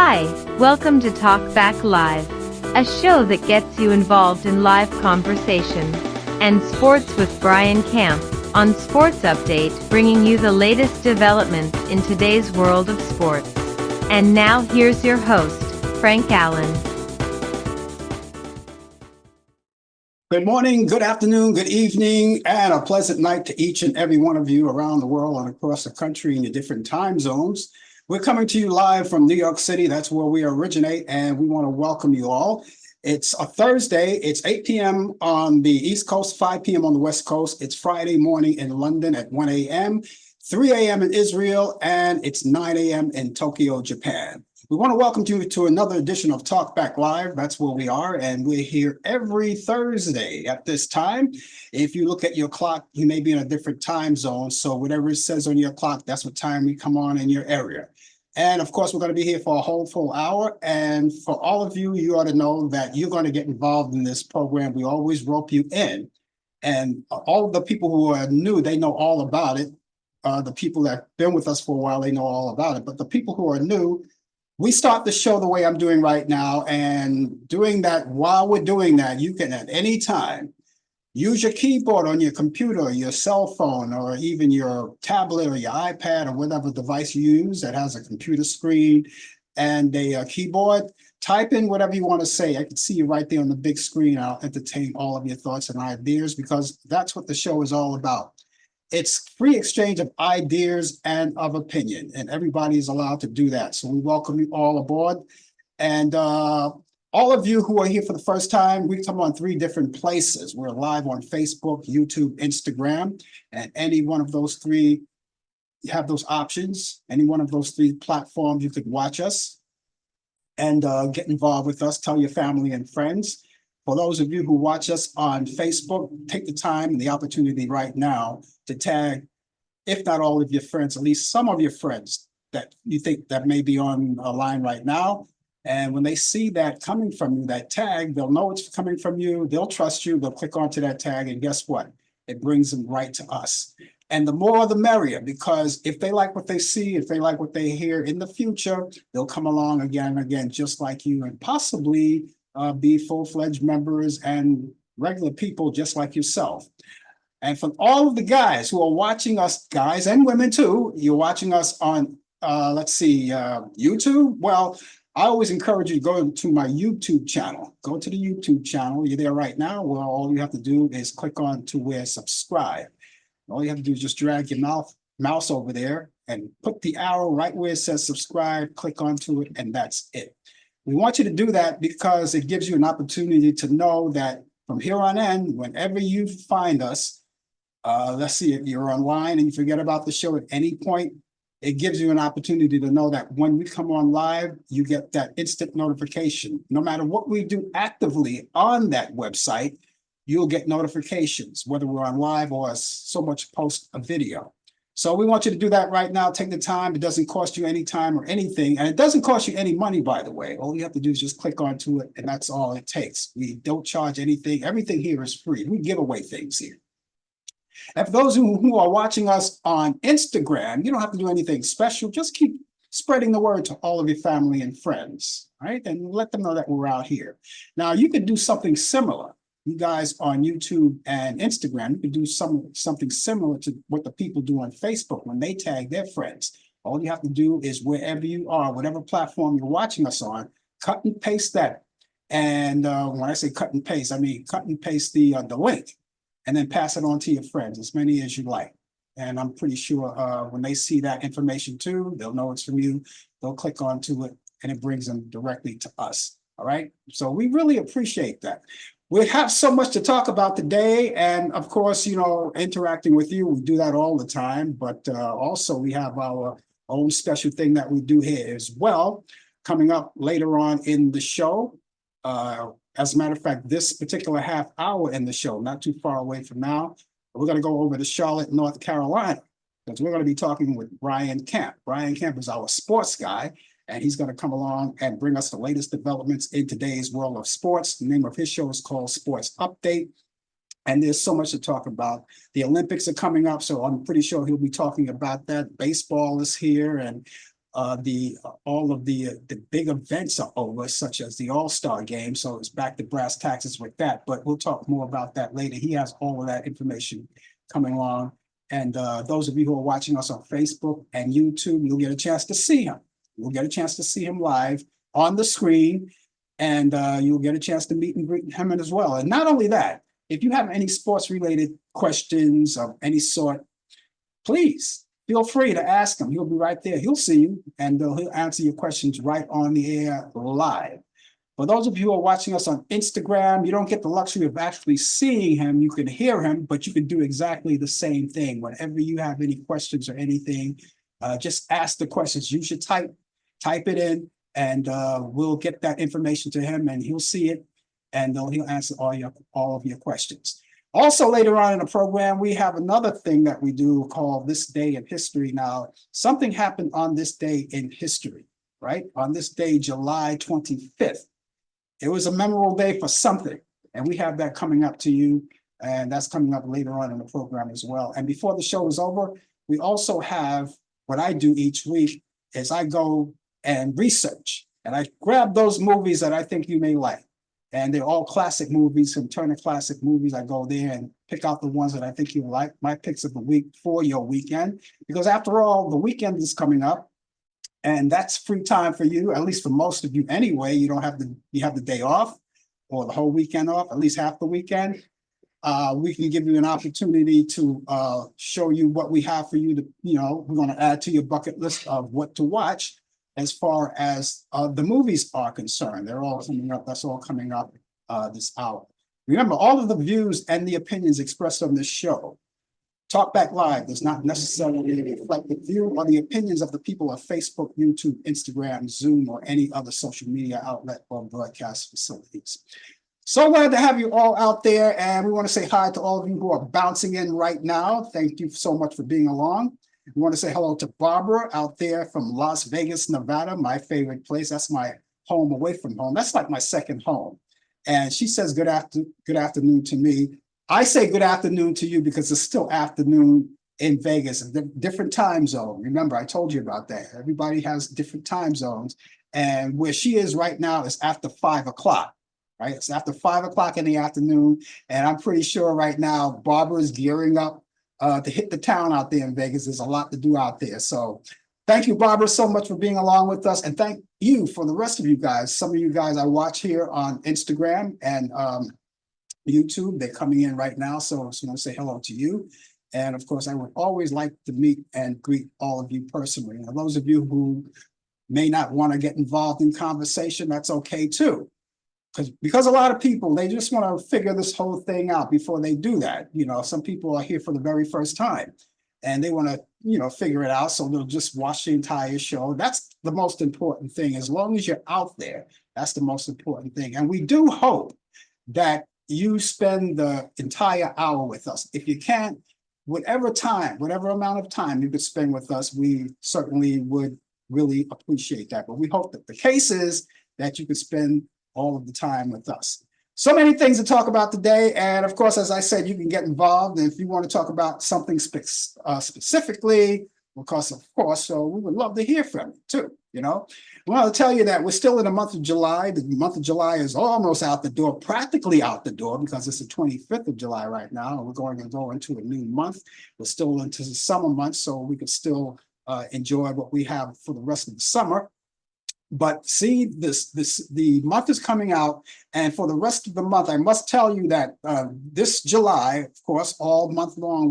Hi, welcome to Talk Back Live, a show that gets you involved in live conversation and sports with Brian Camp on Sports Update, bringing you the latest developments in today's world of sports. And now here's your host, Frank Allan. Good morning, good afternoon, good evening, and a pleasant night to each and every one of you around the world and across the country in your different time zones. We're coming to you live from New York City. That's where we originate, and we want to welcome you all. It's a Thursday. It's 8 p.m. on the East Coast, 5 p.m. on the West Coast. It's Friday morning in London at 1 a.m., 3 a.m. in Israel, and it's 9 a.m. in Tokyo, Japan. We want to welcome you to another edition of Talk Back Live. That's where we are, and we're here every Thursday at this time. If you look at your clock, you may be in a different time zone, so whatever it says on your clock, that's what time we come on in your area. And of course, we're going to be here for a whole full hour. And for all of you, you ought to know that you're going to get involved in this program. We always rope you in. And all of the people who are new, they know all about it. The people that have been with us for a while, they know all about it. But the people who are new, we start the show the way I'm doing right now. And doing that, while we're doing that, you can at any time use your keyboard on your computer, your cell phone, or even your tablet or your iPad or whatever device you use that has a computer screen and a keyboard. Type in whatever you want to say. I can see you right there on the big screen. I'll entertain all of your thoughts and ideas because that's what the show is all about. It's free exchange of ideas and of opinion, and everybody is allowed to do that. So we welcome you all aboard. And all of you who are here for the first time, we come on 3 different places. We're live on Facebook, YouTube, Instagram, and any one of those 3, you have those options. Any one of those 3 platforms, you could watch us and get involved with us. Tell your family and friends. For those of you who watch us on Facebook, take the time and the opportunity right now to tag, if not all of your friends, at least some of your friends that you think that may be on a line right now. And when they see that coming from you, that tag, they'll know it's coming from you. They'll trust you. They'll click onto that tag. And guess what? It brings them right to us. And the more, the merrier, because if they like what they see, if they like what they hear in the future, they'll come along again and again, just like you, and possibly be full-fledged members and regular people just like yourself. And for all of the guys who are watching us, guys and women too, you're watching us on, YouTube. Well, I always encourage you to go to my YouTube channel. Go to the YouTube channel. You're there right now. Well, all you have to do is click on to where subscribe. All you have to do is just drag your mouse over there and put the arrow right where it says subscribe, click onto it, and that's it. We want you to do that because it gives you an opportunity to know that from here on in, whenever you find us, let's see, if you're online and you forget about the show at any point, it gives you an opportunity to know that when we come on live, you get that instant notification. No matter what we do actively on that website, you'll get notifications, whether we're on live or so much post a video. So we want you to do that right now. Take the time. It doesn't cost you any time or anything. And it doesn't cost you any money, by the way. All you have to do is just click onto it, and that's all it takes. We don't charge anything. Everything here is free. We give away things here. And for those who are watching us on Instagram, you don't have to do anything special. Just keep spreading the word to all of your family and friends, right? And let them know that we're out here. Now, you could do something similar. You guys on YouTube and Instagram, you could do something similar to what the people do on Facebook when they tag their friends. All you have to do is wherever you are, whatever platform you're watching us on, cut and paste that. And when I say cut and paste, I mean cut and paste the link, and then pass it on to your friends, as many as you like. And I'm pretty sure when they see that information too, they'll know it's from you. They'll click onto it, and it brings them directly to us. All right. So we really appreciate that. We have so much to talk about today. And of course, you know, interacting with you, we do that all the time. But also we have our own special thing that we do here as well, coming up later on in the show. As a matter of fact, this particular half hour in the show, not too far away from now, we're going to go over to Charlotte, North Carolina, because we're going to be talking with Brian Camp. Brian Camp is our sports guy, and he's going to come along and bring us the latest developments in today's world of sports. The name of his show is called Sports Update, and there's so much to talk about. The Olympics are coming up, so I'm pretty sure he'll be talking about that. Baseball is here, and all of the big events are over, such as the All-Star game. So it's back to brass taxes with that. But we'll talk more about that later. He has all of that information coming along. And those of you who are watching us on Facebook and YouTube, you'll get a chance to see him. You'll get a chance to see him live on the screen, and you'll get a chance to meet and greet him as well. And not only that, if you have any sports-related questions of any sort, please feel free to ask him. He'll be right there. He'll see you, and he'll answer your questions right on the air live. For those of you who are watching us on Instagram, you don't get the luxury of actually seeing him. You can hear him, but you can do exactly the same thing. Whenever you have any questions or anything, just ask the questions. You should type it in, and we'll get that information to him, and he'll see it, and he'll answer all of your questions. Also, later on in the program, we have another thing that we do called This Day in History. Now, something happened on this day in history, right? On this day, July 25th. It was a memorable day for something, and we have that coming up to you, and that's coming up later on in the program as well. And before the show is over, we also have what I do each week is I go and research, and I grab those movies that I think you may like. And they're all classic movies, from Turner Classic Movies. I go there and pick out the ones that I think you like, my picks of the week for your weekend. Because after all, the weekend is coming up, and that's free time for you, at least for most of you anyway. You have the day off or the whole weekend off, at least half the weekend. We can give you an opportunity to show you what we have for you to, we're going to add to your bucket list of what to watch. As far as the movies are concerned, they're all coming up. That's all coming up this hour. Remember, all of the views and the opinions expressed on this show, Talkback Live, does not necessarily reflect the view or the opinions of the people of Facebook, YouTube, Instagram, Zoom, or any other social media outlet or broadcast facilities. So glad to have you all out there, and we want to say hi to all of you who are bouncing in right now. Thank you so much for being along. We want to say hello to Barbara out there from Las Vegas, Nevada, my favorite place. That's my home away from home. That's like my second home. And she says good afternoon to me. I say good afternoon to you because it's still afternoon in Vegas, a different time zone. Remember, I told you about that. Everybody has different time zones. And where she is right now is after 5 o'clock. Right? It's after 5 o'clock in the afternoon. And I'm pretty sure right now Barbara is gearing up to hit the town out there in Vegas. There's a lot to do out there. So thank you, Barbara, so much for being along with us. And thank you for the rest of you guys. Some of you guys I watch here on Instagram and YouTube. They're coming in right now. So I just want to say hello to you. And of course, I would always like to meet and greet all of you personally. And those of you who may not want to get involved in conversation, that's okay too. Because a lot of people, they just want to figure this whole thing out before they do that. Some people are here for the very first time and they want to, figure it out. So they'll just watch the entire show. That's the most important thing. As long as you're out there, that's the most important thing. And we do hope that you spend the entire hour with us. If you can't, whatever amount of time you could spend with us, we certainly would really appreciate that. But we hope that the case is that you could spend all of the time with us. So many things to talk about today. And of course, as I said, you can get involved. And if you want to talk about something specifically, so we would love to hear from you too. We want to tell you that we're still in the month of July. The month of July is almost out the door, practically out the door, because it's the 25th of July right now. We're going to go into a new month. We're still into the summer months, so we can still enjoy what we have for the rest of the summer. But see, the month is coming out, and for the rest of the month, I must tell you that this July, of course, all month long,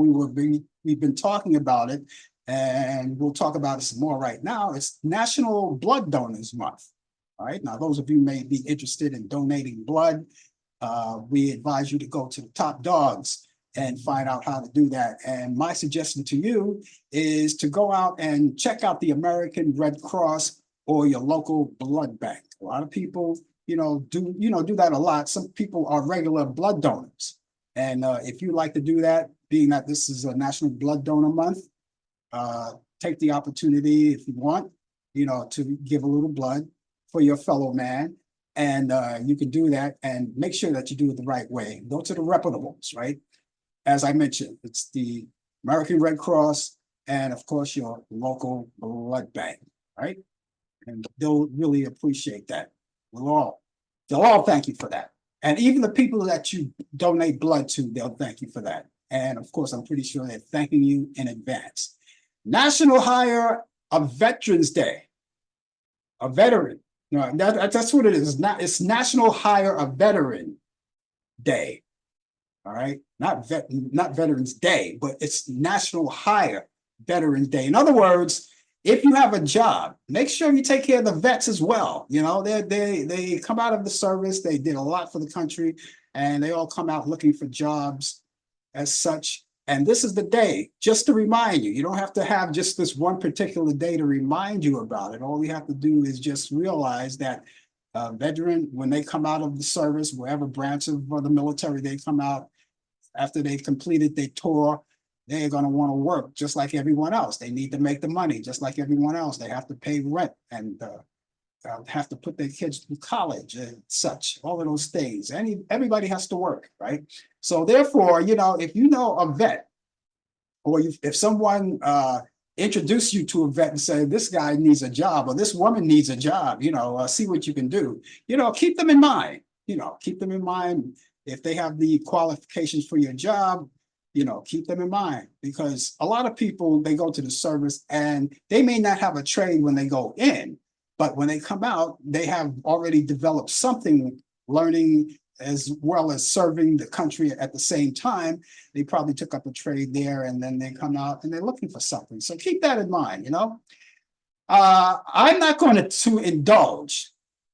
we've been talking about it, and we'll talk about it some more right now. It's National Blood Donors Month. All right, now those of you may be interested in donating blood. We advise you to go to the top dogs and find out how to do that. And my suggestion to you is to go out and check out the American Red Cross or your local blood bank. A lot of people, do that a lot. Some people are regular blood donors. And if you like to do that, being that this is a National Blood Donor Month, take the opportunity if you want, to give a little blood for your fellow man. And you can do that and make sure that you do it the right way. Go to the reputables, right? As I mentioned, it's the American Red Cross and of course your local blood bank. right? And they'll really appreciate that. They'll all thank you for that. And even the people that you donate blood to, they'll thank you for that. And of course, I'm pretty sure they're thanking you in advance. National Hire a Veterans Day, a veteran. No, that's what it is. It's National Hire a Veteran Day. All right, not Veterans Day, but it's National Hire Veterans Day. In other words, if you have a job, make sure you take care of the vets as well. You know, they come out of the service, they did a lot for the country, and they all come out looking for jobs as such. And this is the day just to remind you. You don't have to have just this one particular day to remind you about it. All we have to do is just realize that veteran, when they come out of the service, wherever branch of the military they come out, after they've completed their tour, they're going to want to work just like everyone else. They need to make the money just like everyone else. They have to pay rent and have to put their kids through college and such, all of those things. Everybody has to work, right? So therefore, you know, if you know a vet, or if someone introduce you to a vet and say, this guy needs a job, or this woman needs a job, you know, see what you can do, you know, keep them in mind, you know, keep them in mind. If they have the qualifications for your job, you know, keep them in mind, because a lot of people, they go to the service and they may not have a trade when they go in, but when they come out, they have already developed something, learning as well as serving the country at the same time. They probably took up a trade there, and then they come out and they're looking for something. So keep that in mind, you know. I'm not going to indulge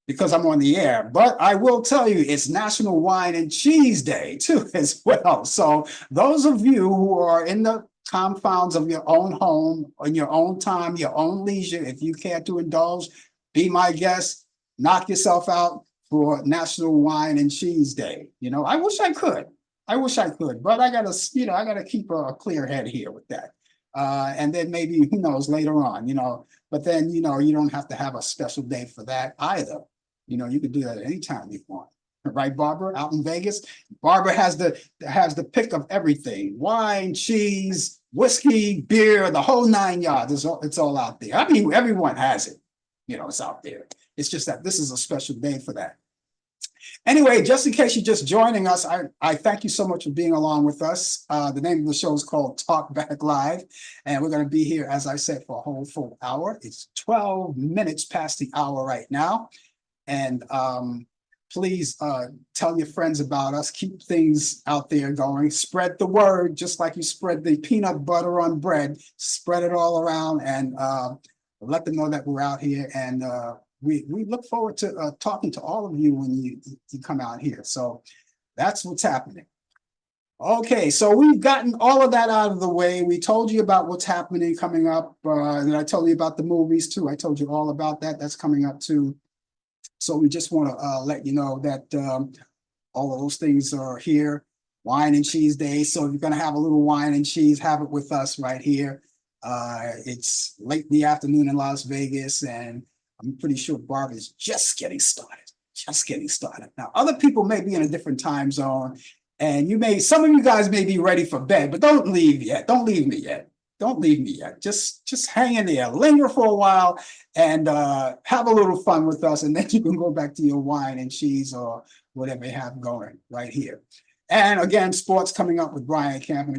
because I'm on the air, but I will tell you it's National Wine and Cheese Day too as well. So those of you who are in the confines of your own home, on your own time, your own leisure, if you care to indulge, be my guest, knock yourself out for National Wine and Cheese Day. You know, I wish I could. But I gotta, you know, I gotta keep a clear head here with that. And then maybe, who knows, later on, you know, but then, you know, you don't have to have a special day for that either. You know, you can do that anytime you want. Right, Barbara, out in Vegas? Barbara has the pick of everything: wine, cheese, whiskey, beer, the whole 9 yards. It's all out there. I mean, everyone has it. You know, it's out there. It's just that this is a special day for that. Anyway, just in case you're just joining us, I thank you so much for being along with us. The name of the show is called Talk Back Live, and we're going to be here, as I said, for a whole full hour. It's 12 minutes past the hour right now. And please tell your friends about us. Keep things out there going. Spread the word, just like you spread the peanut butter on bread. Spread it all around and let them know that we're out here. And we look forward to talking to all of you when you come out here. So that's what's happening. Okay, so we've gotten all of that out of the way. We told you about what's happening coming up. And I told you about the movies too. I told you all about that. That's coming up too. So we just want to let you know that all of those things are here. Wine and Cheese Day. So if you're going to have a little wine and cheese, have it with us right here. It's late in the afternoon in Las Vegas, and I'm pretty sure Barbara's just getting started. Now, other people may be in a different time zone, and some of you guys may be ready for bed, but don't leave yet. Don't leave me yet. Just hang in there, linger for a while, and have a little fun with us, and then you can go back to your wine and cheese or whatever you have going right here. And again, sports coming up with Brian Camp. And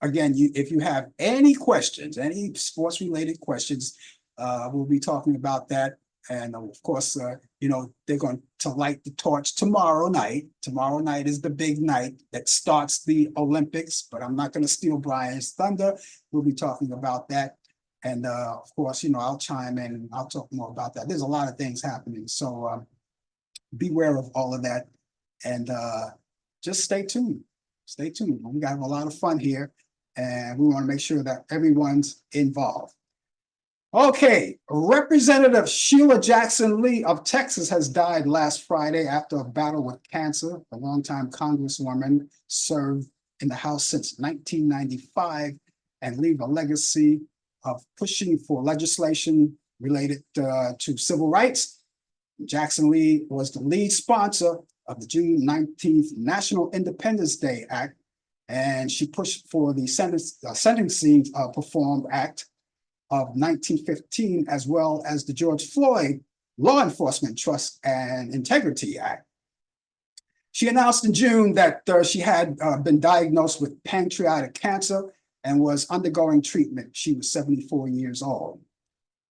again, if you have any questions, any sports related questions, we'll be talking about that. And of course, you know, they're going to light the torch tomorrow night. Tomorrow night is the big night that starts the Olympics, but I'm not going to steal Brian's thunder. We'll be talking about that. And of course, you know, I'll chime in and I'll talk more about that. There's a lot of things happening. So beware of all of that. And just stay tuned. We got a lot of fun here, and we want to make sure that everyone's involved. Okay, Representative Sheila Jackson Lee of Texas has died last Friday after a battle with cancer. The longtime Congresswoman served in the House since 1995 and leave a legacy of pushing for legislation related to civil rights. Jackson Lee was the lead sponsor of the June 19th National Independence Day Act, and she pushed for the Sentencing Reform Act. of 1915, as well as the George Floyd Law Enforcement Trust and Integrity Act. She announced in June that she had been diagnosed with pancreatic cancer and was undergoing treatment. She was 74 years old.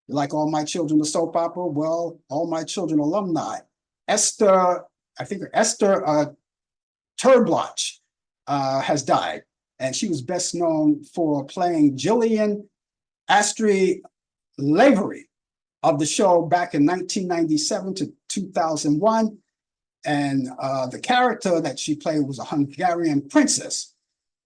Like All My Children, the soap opera, well, All My Children alumni. Esther Terbloch has died, and she was best known for playing Jillian Astrid Lavery of the show back in 1997 to 2001. And the character that she played was a Hungarian princess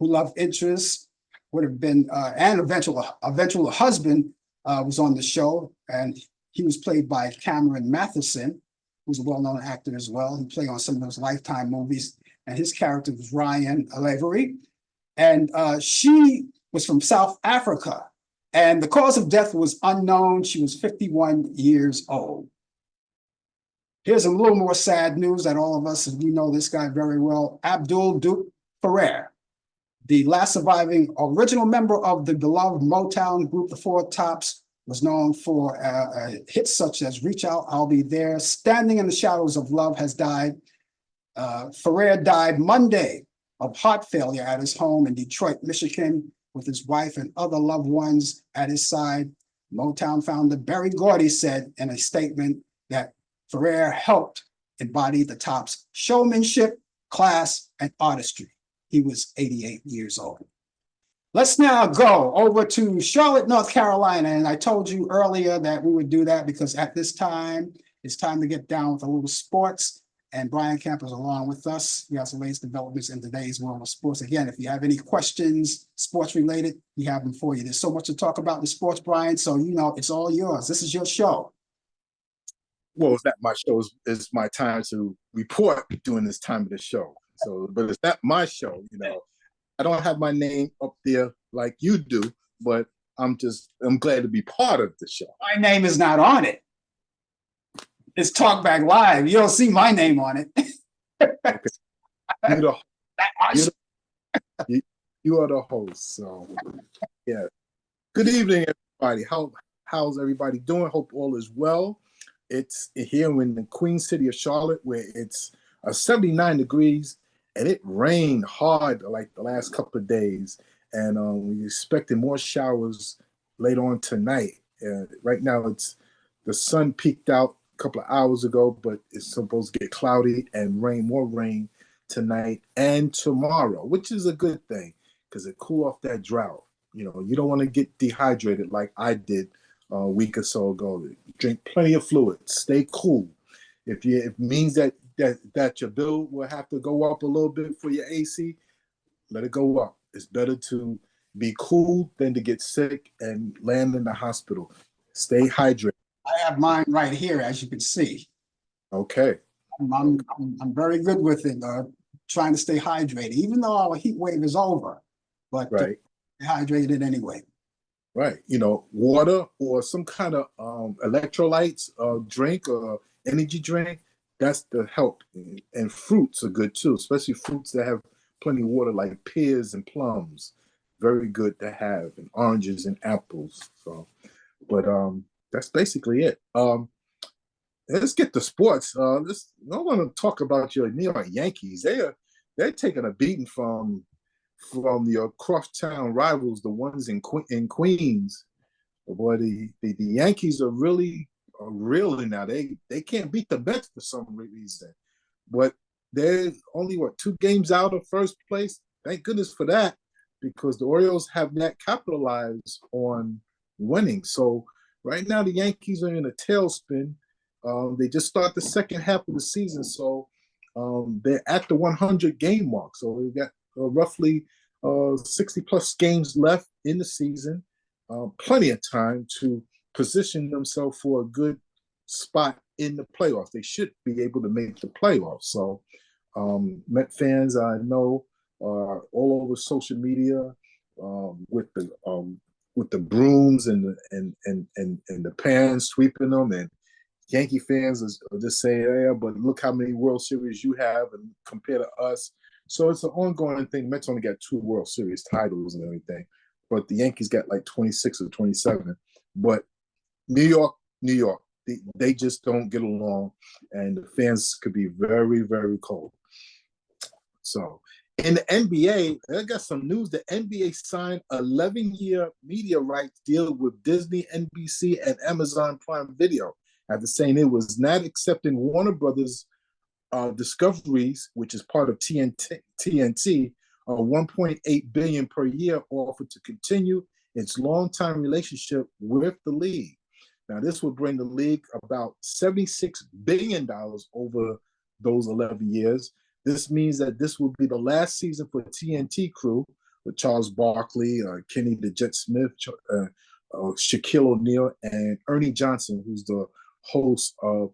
who love interest would have been, and eventual husband was on the show, and he was played by Cameron Matheson, who's a well-known actor as well. He played on some of those Lifetime movies, and his character was Ryan Lavery. And she was from South Africa, and the cause of death was unknown. She was 51 years old. Here's a little more sad news that all of us, we know this guy very well, Abdul Duke Ferrer, the last surviving original member of the beloved Motown group, the Four Tops, was known for hits such as Reach Out, I'll Be There, Standing in the Shadows of Love, has died. Ferrer died Monday of heart failure at his home in Detroit, Michigan, with his wife and other loved ones at his side. Motown founder Berry Gordy said in a statement that Ferrer helped embody the Tops' showmanship, class, and artistry. He was 88 years old. Let's now go over to Charlotte, North Carolina. And I told you earlier that we would do that because at this time, it's time to get down with a little sports. And Brian Camp is along with us. He has the latest developments in today's world of sports. Again, if you have any questions, sports related, we have them for you. There's so much to talk about in sports, Brian. So, you know, it's all yours. This is your show. Well, it's not my show. It's my time to report during this time of the show. So, but it's not my show, you know. I don't have my name up there like you do, but I'm glad to be part of the show. My name is not on it. It's Talkback Live. You don't see my name on it. Okay. You are the host. So, yeah. Good evening, everybody. How's everybody doing? Hope all is well. It's here in the Queen City of Charlotte, where it's 79 degrees, and it rained hard like the last couple of days. And we're expecting more showers later on tonight. Right now, the sun peaked out a couple of hours ago, but it's supposed to get cloudy and more rain tonight and tomorrow, which is a good thing because it cool off that drought. You know, you don't want to get dehydrated like I did a week or so ago. Drink plenty of fluids. Stay cool. It means that your bill will have to go up a little bit for your AC, let it go up. It's better to be cool than to get sick and land in the hospital. Stay hydrated. I have mine right here, as you can see. Okay. I'm very good with it, trying to stay hydrated, even though our heat wave is over. But right. Hydrated anyway. Right. You know, water or some kind of electrolytes drink or energy drink, that's the help. And fruits are good too, especially fruits that have plenty of water like pears and plums. Very good to have, and oranges and apples. So, but that's basically it. Let's get to sports. I want to talk about your New York Yankees. They're taking a beating from your crosstown rivals, the ones in Queens. Boy, the Yankees are really reeling now. They can't beat the Mets for some reason, but they're only 2 games out of first place. Thank goodness for that, because the Orioles have not capitalized on winning. So right now the Yankees are in a tailspin. They just start the second half of the season, so they're at the 100 game mark. So we got roughly 60 plus games left in the season. Plenty of time to position themselves for a good spot in the playoffs. They should be able to make the playoffs. So Met fans, I know, are all over social media with the brooms and the pans sweeping them, and Yankee fans are just saying, yeah, but look how many World Series you have and compared to us. So it's an ongoing thing. Mets only got 2 World Series titles and everything, but the Yankees got like 26 or 27. But New York, they just don't get along, and the fans could be very, very cold. So in the NBA, I got some news. The NBA signed an 11-year media rights deal with Disney, NBC, and Amazon Prime Video, after saying it was not accepting Warner Brothers Discoveries, which is part of TNT, 1.8 billion per year offer to continue its long-time relationship with the league. Now, this would bring the league about $76 billion over those 11 years. This means that this will be the last season for TNT crew with Charles Barkley, Kenny the Jet Smith, Shaquille O'Neal, and Ernie Johnson, who's the host of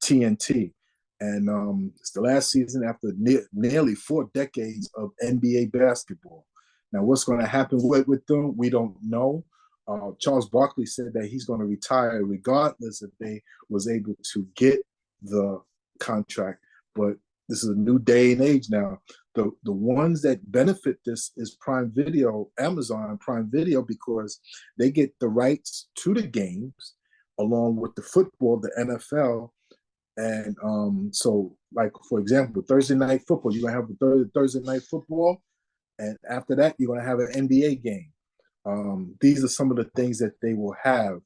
TNT. And it's the last season after nearly 4 decades of NBA basketball. Now, what's going to happen with them, we don't know. Charles Barkley said that he's going to retire regardless if they was able to get the contract. But this is a new day and age now. The ones that benefit this is Prime Video, Amazon Prime Video, because they get the rights to the games along with the football, the NFL. And so, like, for example, Thursday night football, you're going to have a Thursday night football. And after that, you're going to have an NBA game. These are some of the things that they will have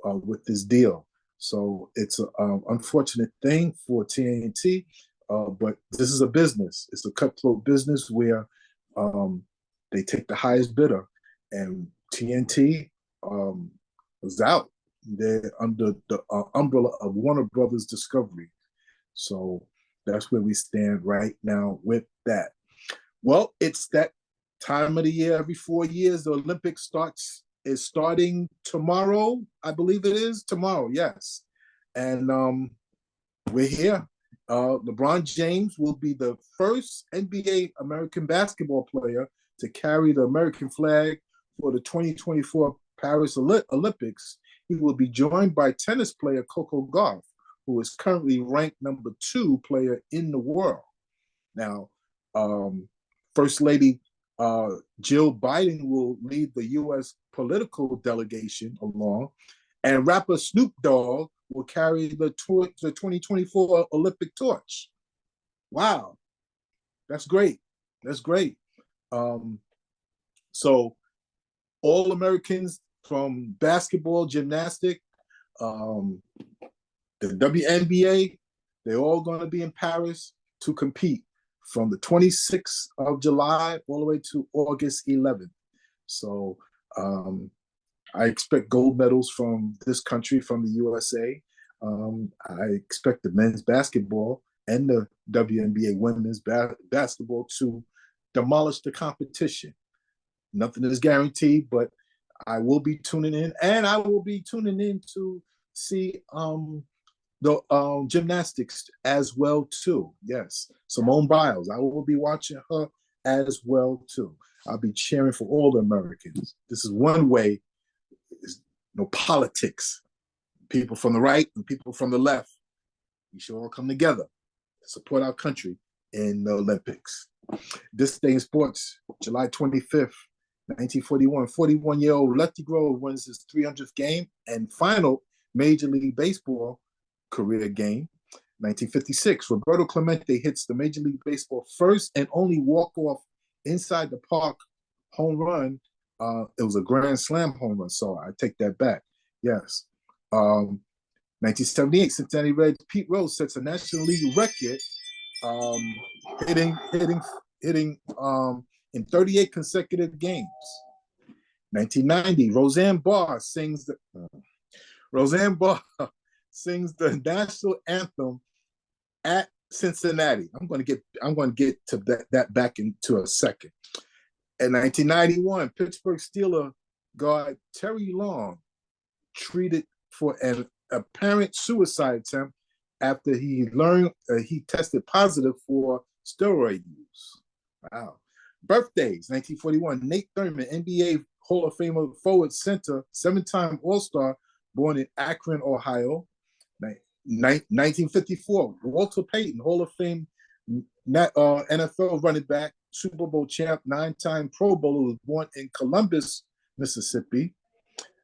with this deal. So it's an unfortunate thing for TNT, but this is a business. It's a cutthroat business where they take the highest bidder, and TNT was out. They're under the umbrella of Warner Brothers Discovery. So that's where we stand right now with that. Well, it's that time of the year. Every 4 years, the Olympics is starting tomorrow. I believe it is tomorrow. Yes. And we're here. LeBron James will be the first NBA American basketball player to carry the American flag for the 2024 Paris Olympics. He will be joined by tennis player Coco Gauff, who is currently ranked number 2 player in the world. Now, First Lady Jill Biden will lead the U.S. political delegation along, and rapper Snoop Dogg will carry the 2024 Olympic torch. Wow, that's great. That's great. So all Americans from basketball, gymnastics, the WNBA, they're all going to be in Paris to compete from the 26th of July all the way to August 11th. So I expect gold medals from this country, from the USA. I expect the men's basketball and the WNBA women's basketball to demolish the competition. Nothing is guaranteed, but I will be tuning in, and I will be tuning in to see the gymnastics as well too. Yes, Simone Biles. I will be watching her as well too. I'll be cheering for all the Americans. This is one way. Politics. People from the right and people from the left. We should all come together to support our country in the Olympics. This day in sports, July 25th, 1941, 41-year-old Lefty Grove wins his 300th game and final Major League Baseball career game. 1956, Roberto Clemente hits the Major League Baseball first and only walk-off inside the park home run. It was a grand slam home run, so I take that back. Yes. 1978, Cincinnati Reds Pete Rose sets a National League record, hitting in 38 consecutive games. 1990, Roseanne Barr sings the national anthem at Cincinnati. I'm going to get to that back into a second. In 1991, Pittsburgh Steelers guard Terry Long treated for an apparent suicide attempt after he learned he tested positive for steroid use. Wow. Birthdays, 1941, Nate Thurman, NBA Hall of Famer forward center, 7-time All-Star, born in Akron, Ohio. 1954, Walter Payton, Hall of Fame NFL running back, Super Bowl champ, 9-time Pro Bowler, was born in Columbus, Mississippi.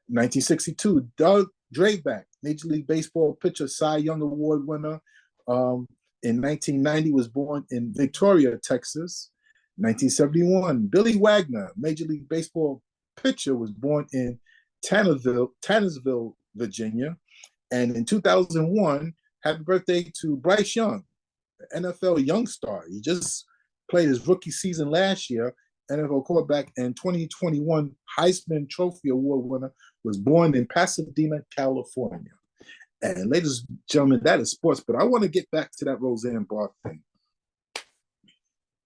1962, Doug Drayback, Major League Baseball pitcher, Cy Young Award winner. In 1990, was born in Victoria, Texas. 1971, Billy Wagner, Major League Baseball pitcher, was born in Tannersville, Virginia. And in 2001, happy birthday to Bryce Young, NFL young star. He just played his rookie season last year. NFL quarterback and 2021 Heisman Trophy Award winner, was born in Pasadena, California. And ladies and gentlemen, that is sports. But I want to get back to that Roseanne Barr thing.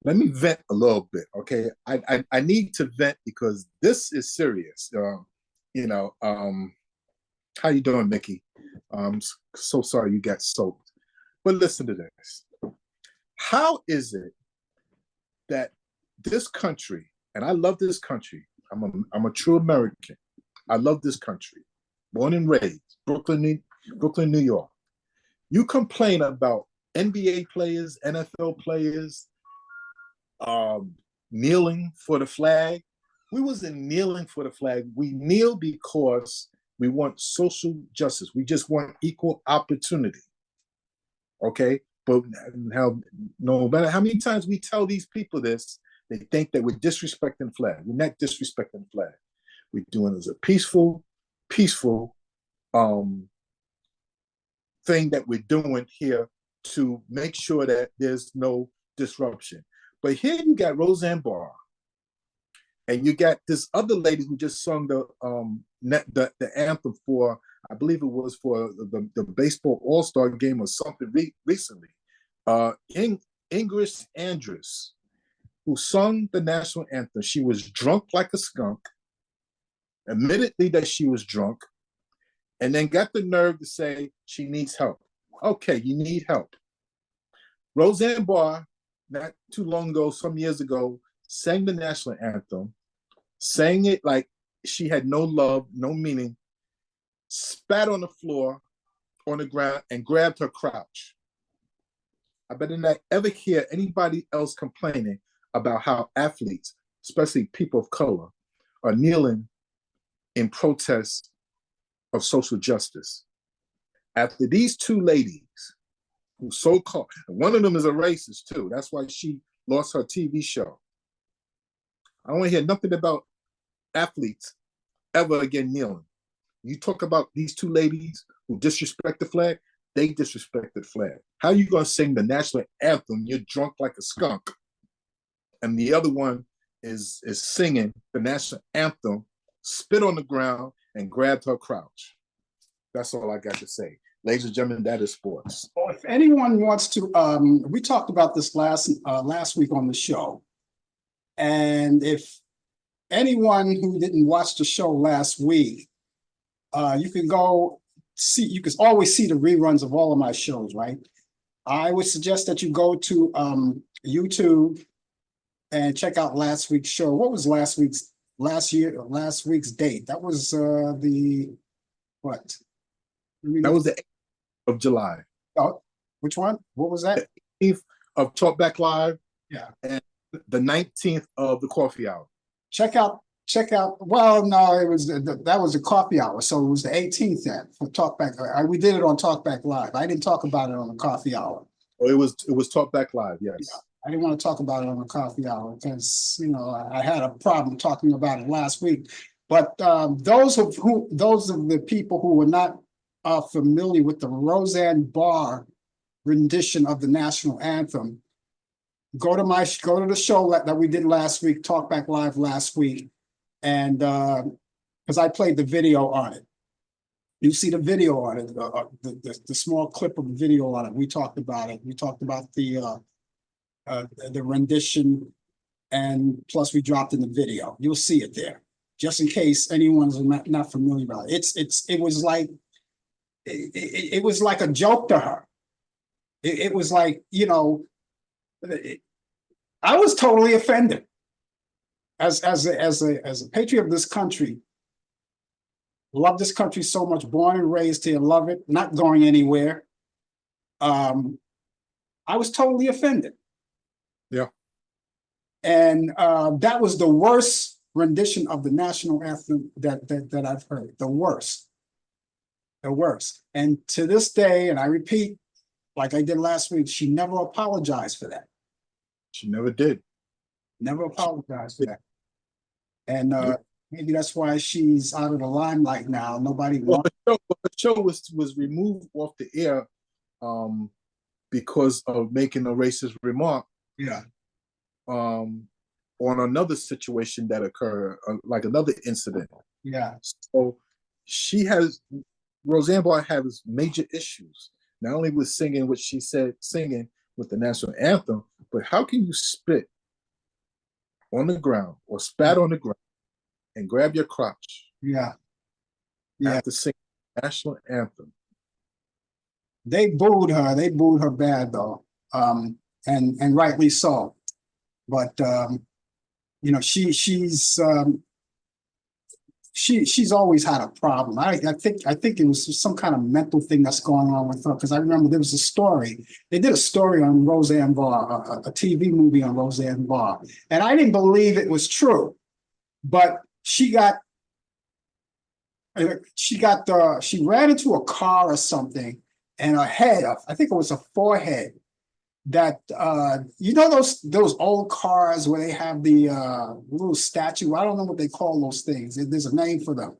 Let me vent a little bit, okay? I need to vent because this is serious. How you doing, Mickey? So sorry you got soaked. But listen to this. How is it that this country, and I love this country, I'm a true American. I love this country. Born and raised, Brooklyn, New York. You complain about NBA players, NFL players, kneeling for the flag. We wasn't kneeling for the flag. We kneel because we want social justice. We just want equal opportunity. Okay? But no matter how many times we tell these people this, they think that we're disrespecting the flag. We're not disrespecting the flag. We're doing it as a peaceful thing that we're doing here to make sure that there's no disruption. But here you got Roseanne Barr, and you got this other lady who just sung the anthem for, I believe it was for the baseball all-star game or something recently. Ingrid Andress, who sung the national anthem. She was drunk like a skunk, admittedly that she was drunk, and then got the nerve to say she needs help. Okay, you need help. Roseanne Barr, not too long ago, some years ago, sang the national anthem, sang it like she had no love, no meaning, spat on the floor, on the ground, and grabbed her crotch. I better not ever hear anybody else complaining about how athletes, especially people of color, are kneeling in protest of social justice. After these two ladies, who so-called, one of them is a racist too. That's why she lost her TV show. I don't want to hear nothing about athletes ever again kneeling. You talk about these two ladies who disrespect the flag, they disrespect the flag. How are you going to sing the national anthem? You're drunk like a skunk. And the other one is singing the national anthem, spit on the ground, and grabbed her crotch. That's all I got to say. Ladies and gentlemen, that is sports. Well, if anyone wants to, we talked about this last week on the show. And if anyone who didn't watch the show last week, you can go see, you can always see the reruns of all of my shows, right? I would suggest that you go to YouTube and check out last week's show. What was last week's date? That was the what? That was the 8th of July. Oh, which one? What was that? The 8th of Talkback Live. Yeah. And the 19th of the Coffee Hour. Check out. Well, no, it was that was the Coffee Hour, so it was the 18th then for Talkback. We did it on Talkback Live. I didn't talk about it on the Coffee Hour. Oh, it was Talkback Live. Yes. Yeah. I didn't want to talk about it on the Coffee Hour because I had a problem talking about it last week. But those of the people who were not familiar with the Roseanne Barr rendition of the national anthem, go to the show that we did last week, Talkback Live last week, and because I played the video on it. You see the video on it, the small clip of the video on it. We talked about it. We talked about the rendition, and plus we dropped in the video. You'll see it there, just in case anyone's not familiar about it. It was like a joke to her. It was like, I was totally offended. As a patriot of this country, love this country so much, born and raised here, love it, not going anywhere. I was totally offended. Yeah. And that was the worst rendition of the national anthem that I've heard. The worst. The worst. And to this day, and I repeat, like I did last week, she never apologized for that. She never did. Never apologized for that. And maybe that's why she's out of the limelight now. Nobody wants. The show was removed off the air because of making a racist remark. Yeah. On another situation that occurred, like another incident. Yeah. So Roseanne Barr has major issues, not only with singing what she said, singing with the national anthem, but how can you spit on the ground or spat on the ground and grab your crotch? Yeah. After singing the national anthem. They booed her. They booed her bad though, and rightly so. But you know, she's always had a problem. I think it was some kind of mental thing that's going on with her, because I remember there was a story. They did a story on Roseanne Barr, a TV movie on Roseanne Barr, and I didn't believe it was true, but she ran into a car or something, and her head, I think it was her forehead, that you know those old cars where they have the little statue. I don't know what they call those things. There's a name for them.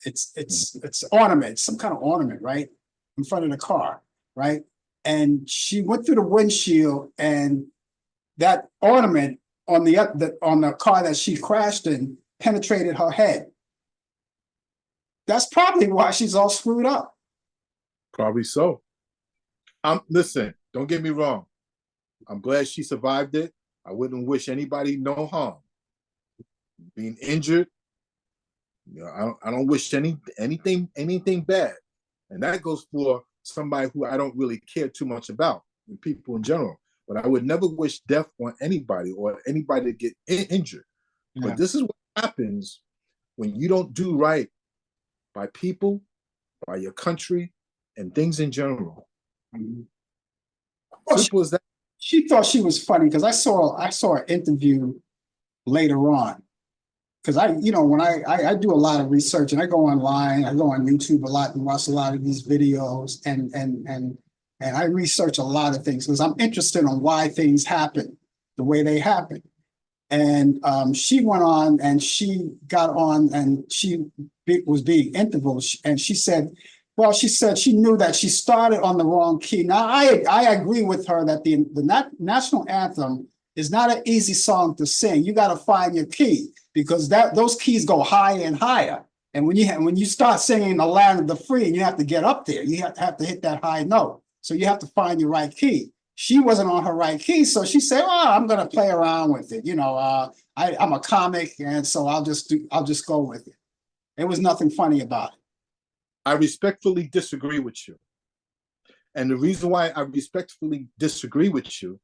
It's ornament, some kind of ornament, right, in front of the car, right? And she went through the windshield, and that ornament on the car that she crashed in penetrated her head. That's probably why she's all screwed up. Probably so. Listen, don't get me wrong. I'm glad she survived it. I wouldn't wish anybody no harm. Being injured, you know, I don't wish anything bad. And that goes for somebody who I don't really care too much about, and people in general. But I would never wish death on anybody or anybody to get injured. Yeah. But this is what happens when you don't do right by people, by your country, and things in general. Mm-hmm. Well, simple as that. She thought she was funny because I saw an interview later on. Because when I do a lot of research, and I go online, I go on YouTube a lot and watch a lot of these videos, and I research a lot of things because I'm interested in why things happen the way they happen. And she went on and she got on and she was being interviewed, and she said, well, she said she knew that she started on the wrong key. Now, I agree with her that the national anthem is not an easy song to sing. You got to find your key, because those keys go higher and higher. And when you start singing "The Land of the Free," you have to get up there. You have to hit that high note. So you have to find your right key. She wasn't on her right key, so she said, "Oh, I'm going to play around with it. I'm a comic, and so I'll just go with it." There was nothing funny about it. I respectfully disagree with you. And the reason why I respectfully disagree with you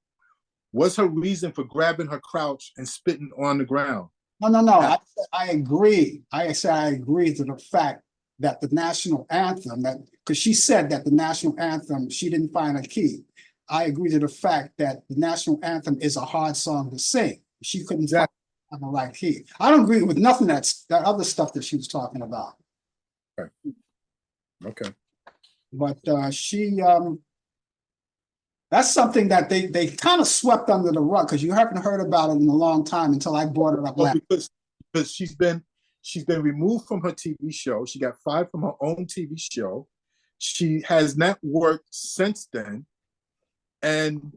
was her reason for grabbing her crotch and spitting on the ground. No. I agree. I said I agree to the fact that the national anthem, because she said that the national anthem, she didn't find a key. I agree to the fact that the national anthem is a hard song to sing. She couldn't find the right key. I don't agree with nothing that other stuff that she was talking about. Okay. But that's something that they kind of swept under the rug, because you haven't heard about it in a long time until I brought it up. Well, because she's been removed from her TV show. She got fired from her own TV show. She has not worked since then. And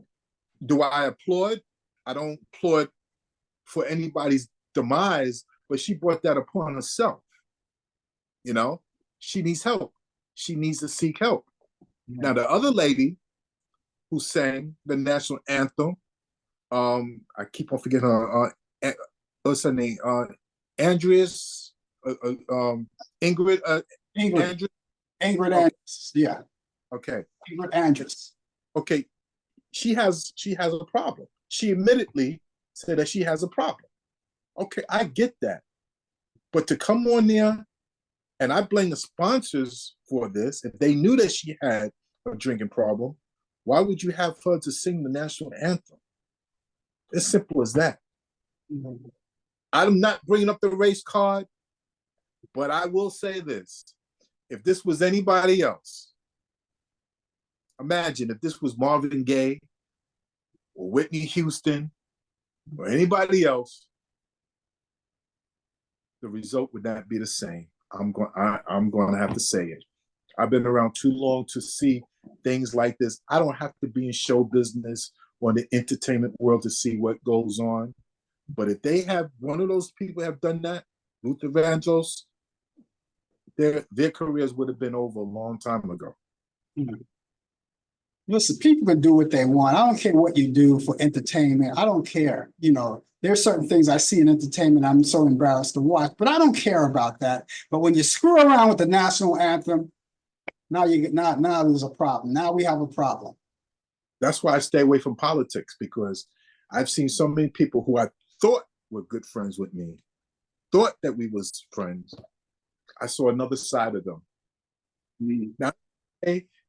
do I applaud? I don't applaud for anybody's demise, but she brought that upon herself. She needs help. She needs to seek help. Yeah. Now, the other lady who sang the national anthem, I keep on forgetting her, what's her name? Andreas, Ingrid Andrews. Ingrid Andrews, yeah. Okay. Ingrid Andrews. Okay. She has a problem. She admittedly said that she has a problem. Okay, I get that. But to come on there, and I blame the sponsors for this, if they knew that she had a drinking problem, why would you have her to sing the national anthem? It's simple as that. I'm not bringing up the race card, but I will say this. If this was anybody else, imagine if this was Marvin Gaye or Whitney Houston or anybody else, the result would not be the same. I'm going to have to say it. I've been around too long to see things like this. I don't have to be in show business or in the entertainment world to see what goes on. But if they have, one of those people have done that, Luther Vandross, their careers would have been over a long time ago. Mm-hmm. Listen, people can do what they want. I don't care what you do for entertainment. I don't care. You know, there's certain things I see in entertainment I'm so embarrassed to watch, but I don't care about that. But when you screw around with the national anthem, now there's a problem. Now we have a problem. That's why I stay away from politics, because I've seen so many people who I thought were good friends with me, thought that we was friends. I saw another side of them. Mm-hmm. Now,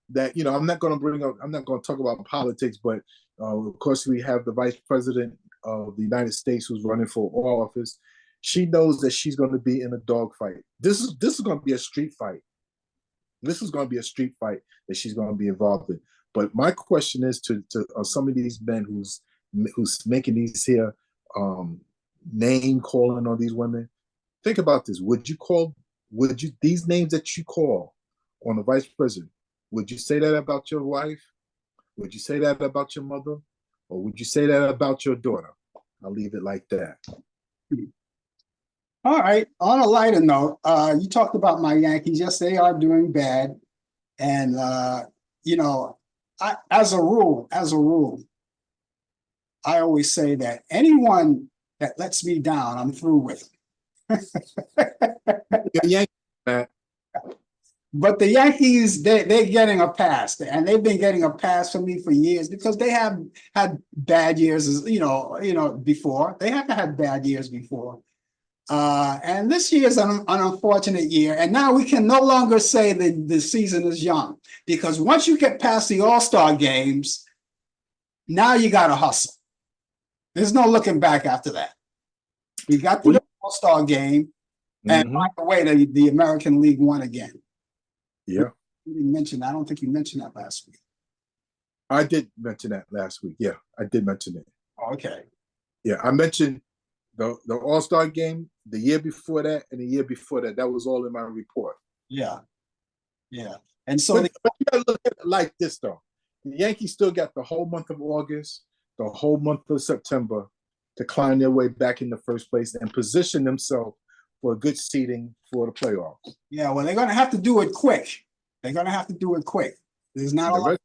that, you know, I'm not going to talk about politics, but of course we have the vice president of the United States who's running for office. She knows that she's going to be in a dogfight. This is going to be a street fight. This is going to be a street fight that she's going to be involved in. But my question is to some of these men who's making these here name calling on these women. Think about this. Would you these names that you call on the vice president? Would you say that about your wife? Would you say that about your mother? Or would you say that about your daughter? I'll leave it like that. All right. On a lighter note, you talked about my Yankees. Yes, they are doing bad. And, you know, as a rule, I always say that anyone that lets me down, I'm through with. Yankees, man. But the Yankees, they're getting a pass, and they've been getting a pass from me for years because they have had bad years, before. They haven't had bad years before. And this year is an unfortunate year. And now we can no longer say that the season is young, because once you get past the All-Star games, now you got to hustle. There's no looking back after that. We got to the All-Star game, and by the way, the American League won again. Yeah. You didn't mention that. I don't think you mentioned that last week. I did mention that last week. Yeah, I did mention it. Okay. Yeah, I mentioned the All-Star game the year before that and the year before that. That was all in my report. Yeah. Yeah. And so but you gotta look at it like this, though. The Yankees still got the whole month of August, the whole month of September to climb their way back in the first place and position themselves for a good seeding for the playoffs. Yeah, well, they're going to have to do it quick. There's not a lot.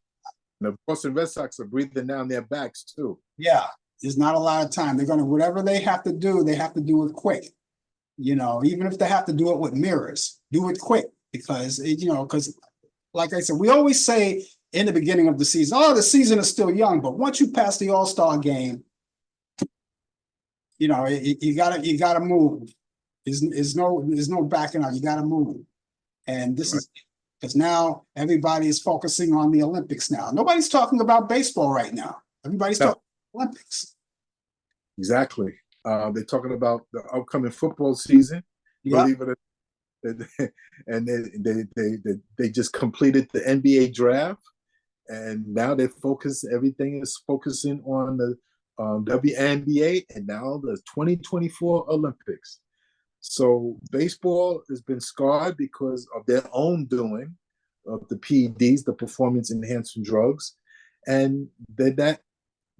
The Boston Red Sox are breathing down their backs, too. Yeah, there's not a lot of time. They're going to, whatever they have to do it quick. You know, even if they have to do it with mirrors, do it quick, because, like I said, we always say in the beginning of the season, the season is still young, but once you pass the All-Star game, you gotta move. There's no backing out. You gotta move. And this is because now everybody is focusing on the Olympics now. Nobody's talking about baseball right now. Everybody's talking about Olympics. Exactly. They're talking about the upcoming football season. Believe it or not. And they just completed the NBA draft, and now everything is focusing on the WNBA and now the 2024 Olympics. So baseball has been scarred because of their own doing of the PEDs, the performance enhancing drugs, and they're not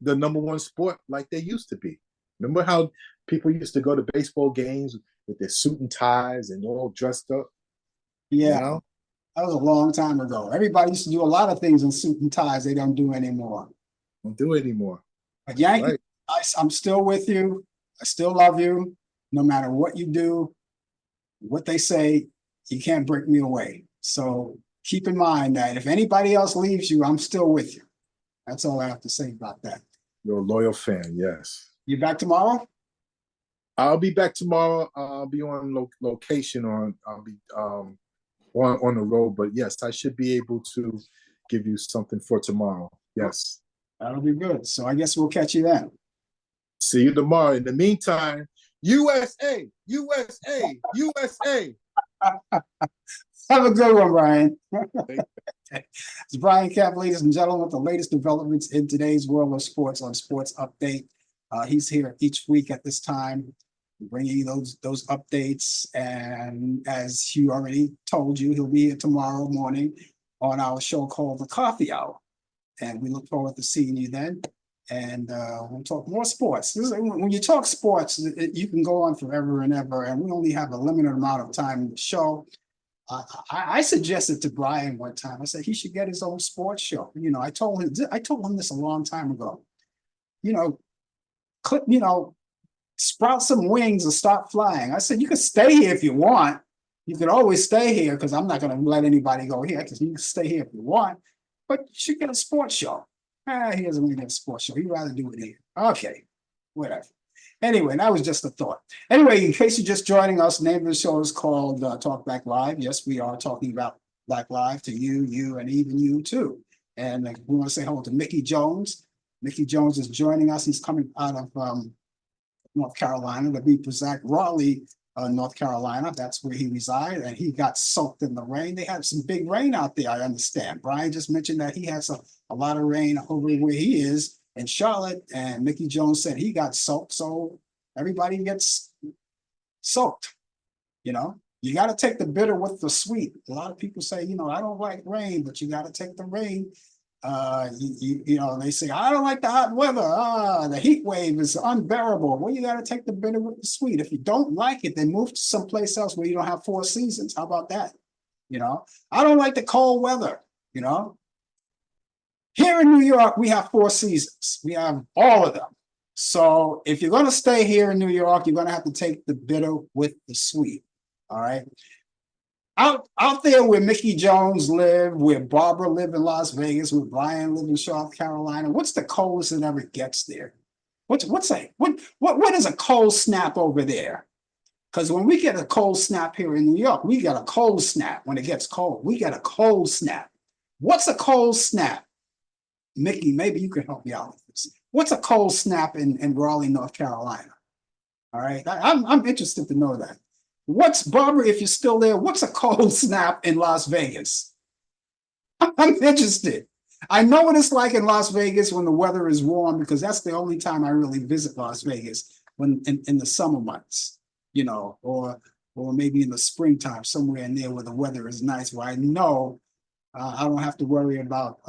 the number one sport like they used to be. Remember how people used to go to baseball games with their suit and ties and all dressed up? Yeah, that was a long time ago. Everybody used to do a lot of things in suit and ties they don't do anymore. Don't do it anymore. But Yankees, I'm still with you. I still love you. No matter what you do, what they say, you can't break me away. So keep in mind that if anybody else leaves you, I'm still with you. That's all I have to say about that. You're a loyal fan, yes. You back tomorrow? I'll be back tomorrow. I'll be on location, I'll be on the road. But yes, I should be able to give you something for tomorrow. Yes. That'll be good. So I guess we'll catch you then. See you tomorrow. In the meantime, USA, USA, USA. Have a good one, Brian. It's Brian Camp, ladies and gentlemen, with the latest developments in today's world of sports on Sports Update. He's here each week at this time, bringing you those updates. And as Hugh already told you, he'll be here tomorrow morning on our show called The Coffee Hour. And we look forward to seeing you then. And we'll talk more sports. When you talk sports, you can go on forever and ever, and we only have a limited amount of time in the show. I suggested to Brian one time, I said he should get his own sports show. You know, I told him this a long time ago. You know, sprout some wings and stop flying. I said, you can stay here if you want. You can always stay here because I'm not going to let anybody go here, because you can stay here if you want, but you should get a sports show. He doesn't want to get a sports show. He'd rather do it here. Okay, whatever. Anyway, that was just a thought. Anyway, in case you're just joining us, the name of the show is called Talk Back Live. Yes, we are talking about Black Live to you, and even you too. And we want to say hello to Mickey Jones. Mickey Jones is joining us. He's coming out of North Carolina, to be exact, Raleigh, North Carolina. That's where he resides, and he got soaked in the rain. They had some big rain out there, I understand. Brian just mentioned that he has a lot of rain over where he is in Charlotte, and Mickey Jones said he got soaked, so everybody gets soaked. You know, you got to take the bitter with the sweet. A lot of people say, you know, I don't like rain, but you got to take the rain. You know, they say, I don't like the hot weather. The heat wave is unbearable. Well, you got to take the bitter with the sweet. If you don't like it, then move to someplace else where you don't have 4 seasons. How about that? You know, I don't like the cold weather, you know. Here in New York, we have 4 seasons. We have all of them. So if you're going to stay here in New York, you're going to have to take the bitter with the sweet. All right. Out there where Mickey Jones lived, where Barbara lived in Las Vegas, where Brian lived in South Carolina, what's the coldest it ever gets there? What is a cold snap over there? Because when we get a cold snap here in New York, we get a cold snap. When it gets cold, we get a cold snap. What's a cold snap? Mickey, maybe you can help me out with this. What's a cold snap in Raleigh, North Carolina? All right, I'm interested to know that. What's, Barbara, if you're still there, what's a cold snap in Las Vegas? I'm interested. I know what it's like in Las Vegas when the weather is warm, because that's the only time I really visit Las Vegas, when in the summer months, you know, or maybe in the springtime, somewhere in there where the weather is nice, where I know I don't have to worry about